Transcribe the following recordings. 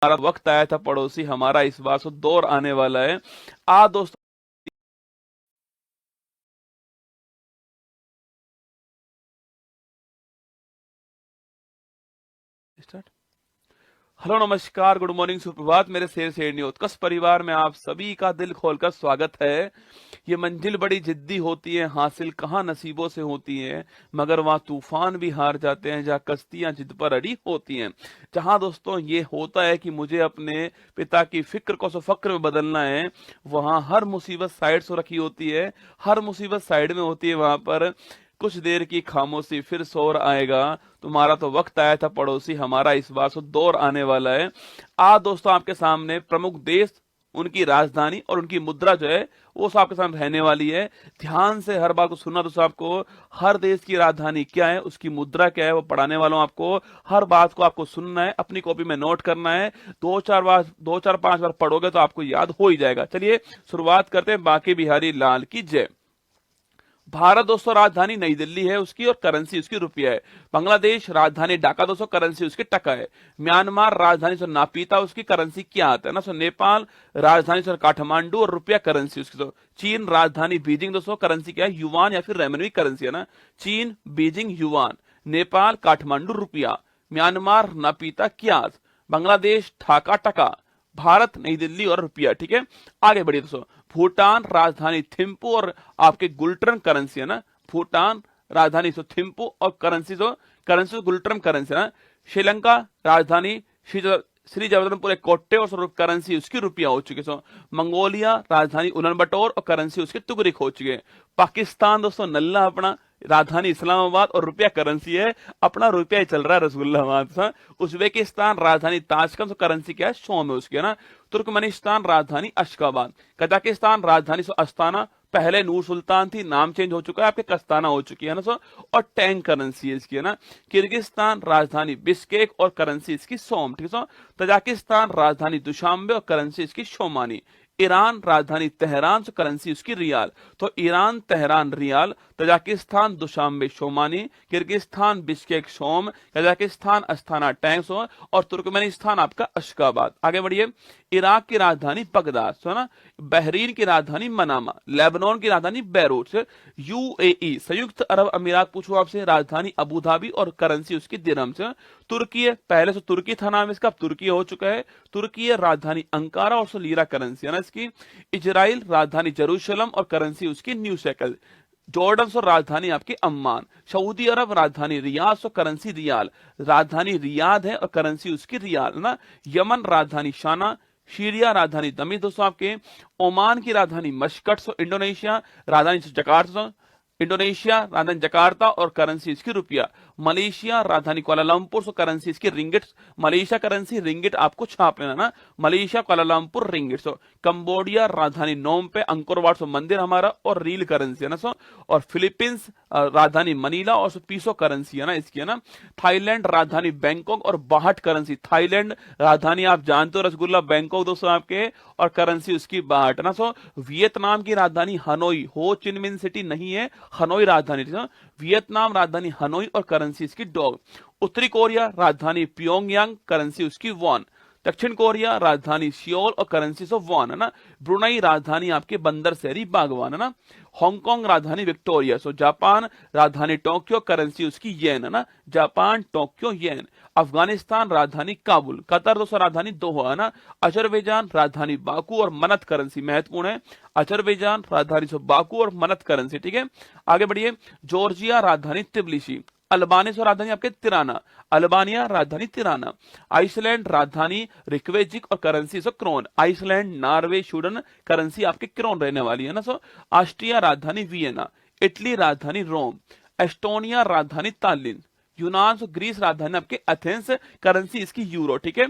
हमारा वक्त आया था पड़ोसी, हमारा इस बार से दौर आने वाला है। आ दोस्तों, स्टार्ट। हेलो, नमस्कार, गुड मॉर्निंग, सुप्रभात मेरे शेर शेरनी उत्कर्ष परिवार में आप सभी का दिल खोलकर स्वागत है। ये मंजिल बड़ी जिद्दी होती है, हासिल कहाँ नसीबों से होती है, मगर वहाँ तूफान भी हार जाते हैं जहाँ कश्तियां जिद पर अड़ी होती हैं। जहाँ दोस्तों ये होता है कि मुझे अपने पिता की फिक्र को फक्र में बदलना है, वहाँ हर मुसीबत साइड से रखी होती है, हर मुसीबत साइड में होती है। वहां पर कुछ देर की खामोशी, फिर शोर आएगा, तुम्हारा तो वक्त आया था पड़ोसी, हमारा इस बार से दौर आने वाला है। आज दोस्तों आपके सामने प्रमुख देश, उनकी राजधानी और उनकी मुद्रा जो है वो सब आपके सामने रहने वाली है। ध्यान से हर बात को सुनना दोस्तों। आपको हर देश की राजधानी क्या है, उसकी मुद्रा क्या है, वो पढ़ाने वालों आपको हर बात को आपको सुनना है, अपनी कॉपी में नोट करना है। दो चार पांच बार पढ़ोगे तो आपको याद हो ही जाएगा। चलिए शुरुआत करते हैं। बांके बिहारी लाल की जय। भारत दोस्तों राजधानी नई दिल्ली है उसकी, और करेंसी उसकी रुपया है। बांग्लादेश राजधानी ढाका दोस्तों, करेंसी उसकी टका है। म्यांमार राजधानी से नापीता, उसकी करेंसी क्या आता है ना। नेपाल राजधानी से काठमांडू और रुपया करेंसी उसकी। तो चीन राजधानी बीजिंग दोस्तों, करेंसी क्या है, युवान या फिर रेमनवी करेंसी है ना। चीन बीजिंग युवान, नेपाल काठमांडू रुपया, म्यांमार नापीता क्यास, बांग्लादेश ढाका टका, भारत नई दिल्ली और रुपया। ठीक है, आगे बढ़िए दोस्तों। भूटान राजधानी थिम्पू और आपके गुल्टर्म करेंसी है ना। भूटान राजधानी सो थिम्पू और करेंसी गुल्टर्म करेंसी है ना। श्रीलंका राजधानी श्री जगन्नाथपुर कोट्टे और स्वरूप करेंसी उसकी रुपया हो चुकी है। मंगोलिया राजधानी उलानबटोर और करेंसी उसकी तुगरिक हो चुके हैं। पाकिस्तान दोस्तों नल्ला अपना, राजधानी इस्लामाबाद और रुपया करेंसी है अपना, रुपया ही चल रहा है रसगुल्ला। उज्बेकिस्तान राजधानी ताशकंद, करेंसी क्या है, सोम है उसकी है ना। तुर्कमेनिस्तान राजधानी अशकाबाद, कजाकिस्तान राजधानी अस्ताना, पहले नूर सुल्तान थी, नाम चेंज हो चुका है, आपके कस्ताना हो चुकी है ना सो, और टैंक करेंसी है इसकी है ना। किर्गिस्तान राजधानी बिस्केक और करेंसी इसकी सोम। ठीक है। तजाकिस्तान राजधानी दुशांबे और करेंसी इसकी शोमानी। ईरान राजधानी तेहरान से, करेंसी उसकी रियाल। तो Iran Tehran rial, Tajikistan Dushanbe somoni, Kyrgyzstan Bishkek som, Kazakhstan Astana tenge और तुर्कमेनिस्तान आपका अशकाबाद। आगे बढ़िए। इराक की राजधानी बगदाद है ना। बहरीन की राजधानी मनामा, लेबनान की राजधानी बैरूट से। यूएई संयुक्त अरब अमीरात पूछो आपसे, राजधानी अबू धाबी और करेंसी उसकी दिरहम से। तुर्की पहले से तुर्की था नाम इसका, अब तुर्की हो चुका है। तुर्की राजधानी अंकारा और लीरा करेंसी है ना इसकी। इजराइल राजधानी जेरूशलम और करेंसी उसकी न्यू शेकल। जॉर्डन और राजधानी आपकी अम्मान। सऊदी अरब राजधानी रियाद और करेंसी रियाल, राजधानी रियाद है और करेंसी उसकी रियाल ना। यमन राजधानी शाना, सीरिया राजधानी दमिश्क दोस्तों आपके। ओमान की राजधानी मस्कट, इंडोनेशिया राजधानी जकार्ता, इंडोनेशिया राजधानी जकार्ता और करेंसी इसकी रुपया। मलेशिया राजधानी कुआलालंपुर, सो करेंसी इसकी रिंगिट। मलेशिया करेंसी रिंगिट आपको छाप लेना ना, मलेशिया कुआलालंपुर रिंगिट। सो कंबोडिया राजधानी नोम पे, अंकोरवाट सो मंदिर हमारा और रील करेंसी है ना सो। और फिलीपींस राजधानी मनीला और पीसो करेंसी है ना इसकी है ना। थाईलैंड राजधानी बैंकॉक और बाहट करेंसी। थाईलैंड राजधानी आप जानते हो रसगुल्ला, बैंकॉक दोस्तों आपके, और करेंसी उसकी बाहट ना सो। वियतनाम की राजधानी हनोई, हो चिनमिन सिटी नहीं है, हनोई राजधानी। वियतनाम राजधानी हनोई और करेंसी इसकी डॉग। उत्तरी कोरिया राजधानी प्योंगयांग, करेंसी उसकी वॉन। दक्षिण कोरिया राजधानी सियोल और करेंसी से वॉन है ना। ब्रुनई राजधानी आपके बंदर शहरी बागवान है ना। हांगकांग राजधानी विक्टोरिया। सो जापान राजधानी टोक्यो, करेंसी उसकी येन है ना, जापान टोक्यो येन। अफगानिस्तान राजधानी काबुल, कतर दोस्तों राजधानी दोहा है ना। अजरबैजान राजधानी बाकू और मनत, करेंसी महत्वपूर्ण है, अजरबैजान राजधानी से बाकू और मनत करेंसी। ठीक है, आगे बढ़िए। जॉर्जिया राजधानी तिब्लिसी। अल्बानिया राजधानी आपके तिराना, अल्बानिया राजधानी तिराना। आइसलैंड राजधानी रिक्वेजिक और currency so krone. Iceland Norway Sweden, currency आपके क्रोन रहने वाली है ना सो। ऑस्ट्रिया राजधानी वियना। इटली राजधानी रोम। एस्टोनिया राजधानी तालिन। यूनान सो ग्रीस राजधानी आपके एथेंस, करेंसी इसकी यूरो। ठीक है।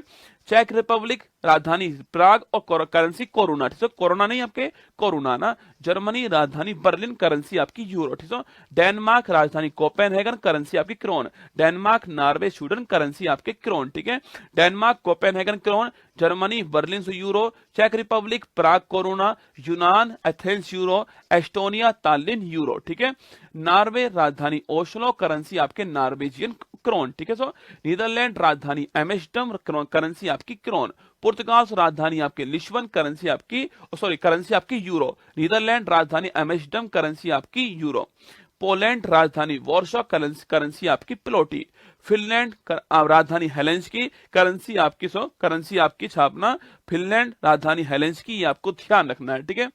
चेक रिपब्लिक राजधानी प्राग और करेंसी कोरोना। ठीक है, कोरोना नहीं आपके, कोरोना ना। जर्मनी राजधानी बर्लिन, करेंसी आपकी यूरो। ठीक है। डेनमार्क राजधानी कोपेनहेगन, करेंसी आपकी krone. Denmark Norway Sweden, currency आपके क्रोन। ठीक है, Denmark Copenhagen krone, Germany Berlin से यूरो, चेक रिपब्लिक प्राग कोरोना, यूनान Athens euro, Estonia Tallinn euro. ठीक है। नॉर्वे राजधानी ओस्लो, करेंसी आपके नॉर्वेजियन क्रोन, ठीक है। सो नीदरलैंड राजधानी एम्स्टर्डम, करेंसी आपकी क्रोन। पुर्तगाल राजधानी आपकी लिस्बन, करेंसी आपकी करेंसी आपकी यूरो। नीदरलैंड राजधानी एम्स्टर्डम, करेंसी आपकी यूरो। पोलैंड राजधानी वॉर्सो, करेंसी आपकी प्लोटी। फिनलैंड राजधानी हेलेंस्की, करेंसी आपकी छापना फिनलैंड राजधानी हेलेंस्की, ये आपको ध्यान रखना है, ठीक है।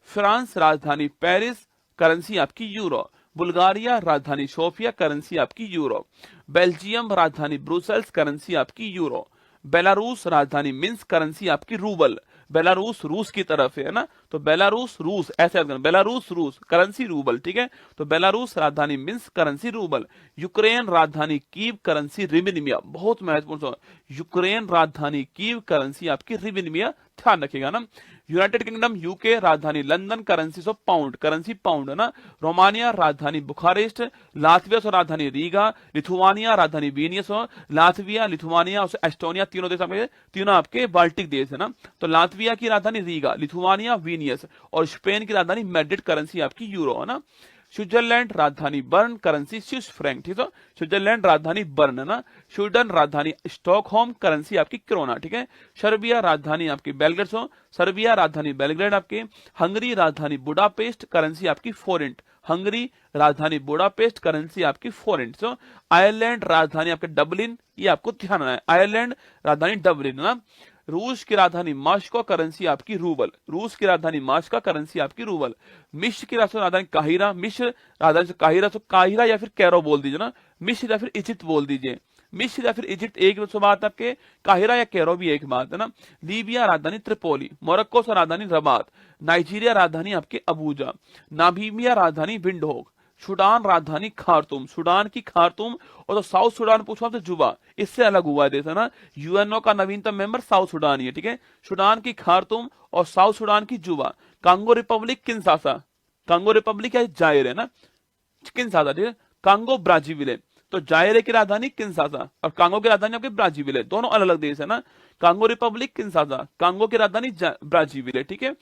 फ्रांस राजधानी पेरिस, करेंसी आपकी यूरो। बुल्गारिया राजधानी सोफिया, करेंसी आपकी यूरो। बेल्जियम राजधानी ब्रुसेल्स, करेंसी आपकी यूरो। बेलारूस राजधानी मिन्स्क, करेंसी आपकी रूबल। बेलारूस रूस की तरफ है ना, तो बेलारूस रूस ऐसे बेलारूस रूस, करेंसी रूबल, ठीक है। तो बेलारूस राजधानी मिन्स्क, करेंसी रूबल। यूक्रेन राजधानी कीव, करेंसी रिबिनिमिया, बहुत महत्वपूर्ण। यूक्रेन राजधानी कीव, करेंसी आपकी रिबिनिमिया, ध्यान रखिएगा ना। यूनाइटेड किंगडम यूके राजधानी London, currency pound, currency pound है ना। रोमानिया राजधानी बुखारेस्ट। लातविया राजधानी रीगा। लिथुआनिया राजधानी विनियस। लातविया, लिथुआनिया और एस्टोनिया तीनों आपके बाल्टिक देश है ना। तो लातविया की राजधानी रीगा, लिथुआनिया विनियस और स्पेन की राजधानी मैड्रिड, करेंसी आपकी यूरो है ना। स्विट्जरलैंड राजधानी बर्न, करेंसी स्विस फ्रैंक, ठीक है। स्विट्जरलैंड राजधानी बर्न है ना। स्वीडन राजधानी स्टॉकहोम, करेंसी आपकी क्रोना, ठीक है। सर्बिया राजधानी आपकी बेलग्रेड, सर्बिया राजधानी बेलग्रेड आपकी। हंगरी राजधानी बुडापेस्ट, करेंसी आपकी फोरेंट, हंगरी राजधानी बुडापेस्ट, करेंसी आपकी फोरेंट। आयरलैंड राजधानी आपके डबलिन, ये आपको ध्यान रखना है, आयरलैंड राजधानी डबलिन है ना। रूस की राजधानी मास्को, करेंसी आपकी रूबल, रूस की राजधानी मास्को, करेंसी आपकी रूबल। मिस्र की राजधानी काहिरा, मिस्र राजधानी काहिरा, तो काहिरा या फिर कैरो बोल दीजिए ना। मिस्र या फिर इजिप्ट बोल दीजिए, मिस्र या फिर इजिप्ट एक बात आपके, काहिरा या कैरो भी एक बात है ना। लीबिया राजधानी त्रिपोली। मोरक्को से राजधानी रबात। नाइजीरिया राजधानी आपके अबूजा। नामीबिया राजधानी विंडहोक। सूडान राजधानी खार्तूम, सूडान की खार्तूम। और तो साउथ सूडान पूछा तो जुबा, इससे अलग हुआ है देश है ना। यूएनओ का नवीनतम मेंबर साउथ सूडान ही है, ठीक है। सूडान की खार्तूम और साउथ सूडान की जुबा। Congo Republic Kinshasa, Congo Republic या जायर है ना, किनशासा, ठीक है। कांगो ब्राजीविले, तो जायरे की राजधानी किनशासा और कांगो की राजधानी आपके ब्राजीविले, दोनों अलग अलग देश है ना। कांगो रिपब्लिक किनशासा, कांगो की राजधानी ब्राजीविले, ठीक है।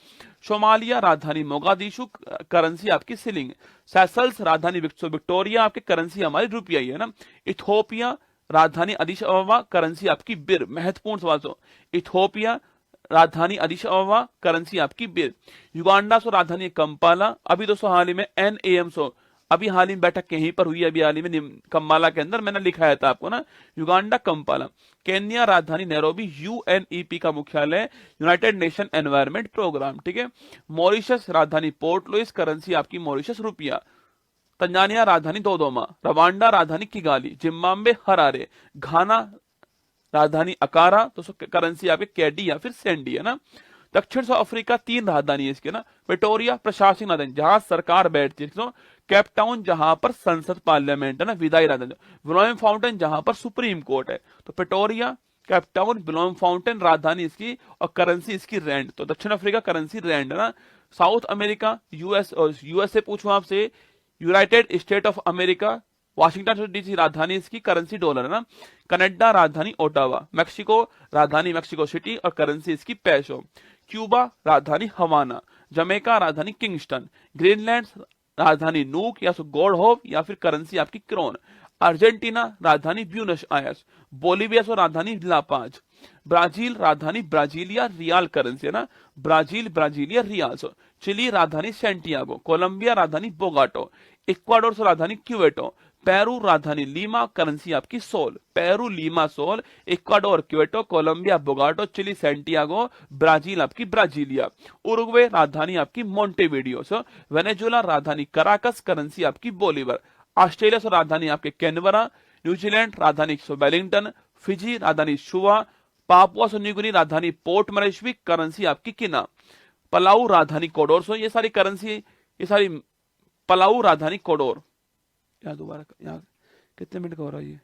सोमालिया राजधानी मोगादिशु, करेंसी आपकी सिलिंग। सेशल्स राजधानी विक्टोरिया, आपकी करेंसी हमारी रुपया ही है ना। इथोपिया राजधानी अदिश अबबा, करेंसी आपकी बिर, महत्वपूर्ण सवाल। इथोपिया राजधानी अदिश अबबा, करेंसी आपकी बिर। युगांडा सो राजधानी कंपाला, अभी दोस्तों हाल ही में NAM अभी हाल ही में बैठक यहीं पर हुई, अभी हाल ही में कंपाला के अंदर, मैंने लिखाया था आपको ना, युगांडा कंपाला। केन्या राजधानी नैरोबी, UNEP का मुख्यालय, यूनाइटेड नेशन एनवायरमेंट प्रोग्राम, ठीक है। मॉरिशस राजधानी पोर्ट लुइस, करेंसी आपकी मॉरिशस रुपया। तंजानिया राजधानी दोदोमा। रवांडा राजधानी किगाली। Zimbabwe Harare. घाना राजधानी अकारा, तो करेंसी आपके कैडी या फिर सेंडी है ना। दक्षिण अफ्रीका 3 राजधानी है इसके ना। प्रिटोरिया प्रशासनिक राजधानी, जहां सरकार बैठती है। केपटाउन जहां पर संसद पार्लियामेंट है ना, विदाई राजधानी। विलोम फाउंटेन जहां पर सुप्रीम कोर्ट है। तो प्रिटोरिया, केपटाउन, विलोम फाउंटेन राजधानी इसकी और करेंसी इसकी रैंड, तो दक्षिण अफ्रीका करेंसी रैंड है ना। साउथ अमेरिका यूएसए पूछूं आपसे, United state of America, Washington DC राजधानी इसकी, करेंसी डॉलर है ना। कनाडा राजधानी ओटावा। मैक्सिको राजधानी मैक्सिको सिटी और करेंसी इसकी पेसो। क्यूबा राजधानी हवाना। जमैका राजधानी किंगस्टन। ग्रीनलैंड राजधानी नूक या गॉडहोव या फिर करेंसी आपकी क्रोन। अर्जेंटीना राजधानी ब्यूनस आयर्स। बोलिविया राजधानी लापाज। ब्राजील राजधानी ब्राजीलिया रियाल, करेंसी है ना, ब्राजील ब्राजीलिया रियाल। चिली राजधानी सेंटियागो। कोलंबिया राजधानी बोगाटो। इक्वाडोर से राजधानी क्यूवेटो। पेरू राजधानी लीमा, करेंसी आपकी sol, Peru Lima sol. Ecuador Quito, Colombia Bogota, Chile Santiago, Brazil आपकी ब्राजीलिया। उरुग्वे राजधानी आपकी मोंटेविडियो। वेनेजुएला राजधानी कराकस, करेंसी आपकी बोलीवर। ऑस्ट्रेलिया से राजधानी आपके कैनबरा। न्यूजीलैंड राजधानी वेलिंगटन। फिजी राजधानी शुवा। पापुआ न्यू गिनी राजधानी पोर्ट मरेश्वी, करेंसी आपकी किना। पलाऊ राजधानी कोडोर। ये सारी करेंसी, ये सारी पलाऊ राजधानी कोडोर। यहाँ दोबारा यहाँ कितने मिनट का हो रहा है ये?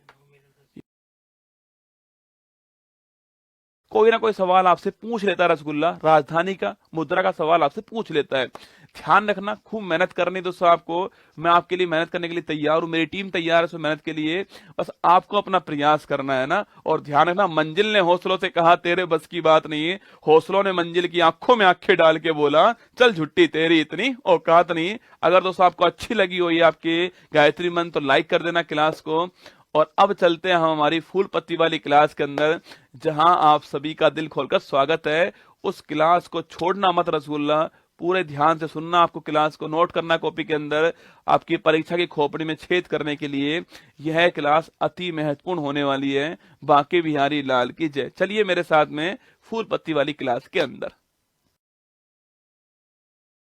कोई ना कोई सवाल आपसे पूछ लेता है रसगुल्ला, राजधानी का मुद्रा का सवाल आपसे पूछ लेता है। ध्यान रखना, खूब मेहनत करनी दोस्तों आपको। मैं आपके लिए मेहनत करने के लिए तैयार हूं, मेरी टीम तैयार है सो मेहनत के लिए, बस आपको अपना प्रयास करना है ना। और ध्यान रखना, मंजिल ने हौसलों से कहा तेरे बस की बात नहीं है, हौसलों ने मंजिल की आंखों में आंखें डाल के बोला चल झुट्टी तेरी इतनी औकात नहीं। अगर दोस्तों आपको अच्छी लगी हो ये आपके गायत्री मंत्र, तो लाइक कर देना क्लास को, और अब चलते हैं हम हमारी फूल पत्ती वाली क्लास के अंदर, जहां आप सभी का दिल खोलकर स्वागत है। उस क्लास को छोड़ना मत रसूलुल्लाह, पूरे ध्यान से सुनना, आपको क्लास को नोट करना कॉपी के अंदर, आपकी परीक्षा की खोपड़ी में छेद करने के लिए। यह क्लास अति महत्वपूर्ण होने वाली है। बांके बिहारी लाल की जय। चलिए मेरे साथ में फूल पत्ती वाली क्लास के अंदर।